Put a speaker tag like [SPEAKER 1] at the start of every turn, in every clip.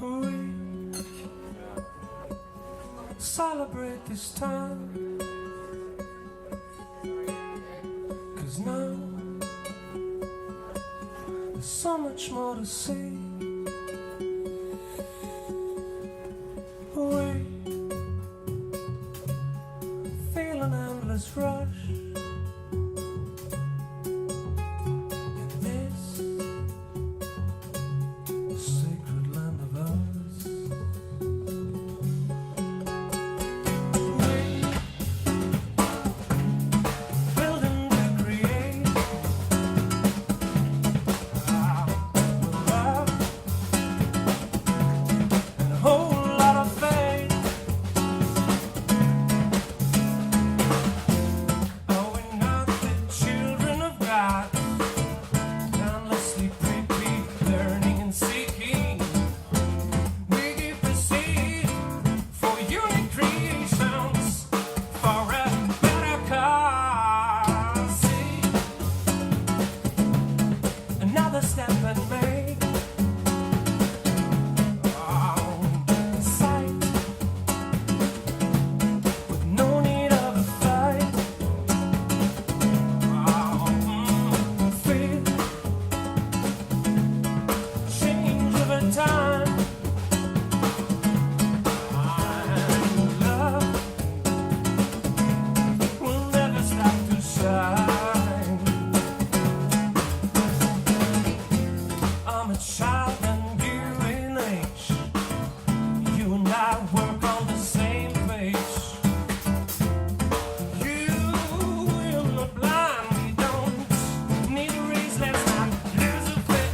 [SPEAKER 1] We celebrate this time, 'cause now there's so much more to see. We feel an endless rush in this sacred land of ours. We building to create love and a whole lot of faith. Are we not the children of God? Countlessly repeat, learning and seeking. We give the seed for unique creations, for a better cause. See, another step and make sight with no need of a fight. Feel change over time, and love will never stop to shine. I'm a child and you in age. You and I work on the same page. You will not blind, we don't need a race, let's not lose a face.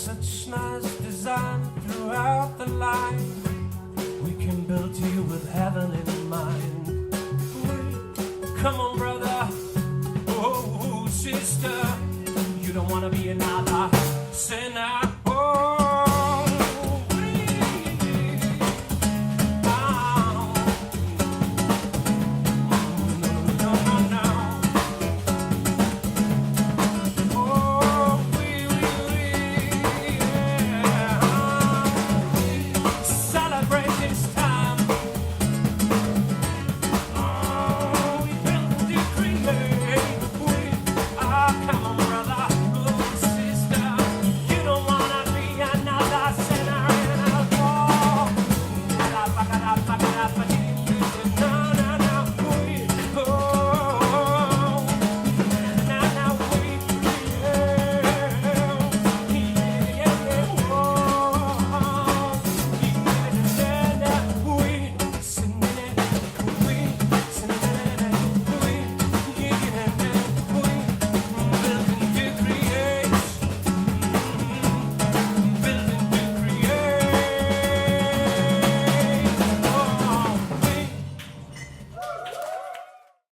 [SPEAKER 1] Such nice design throughout the line. We can build you with heaven in mind. Come on, brother. Oh, sister. You don't want to be another sinner.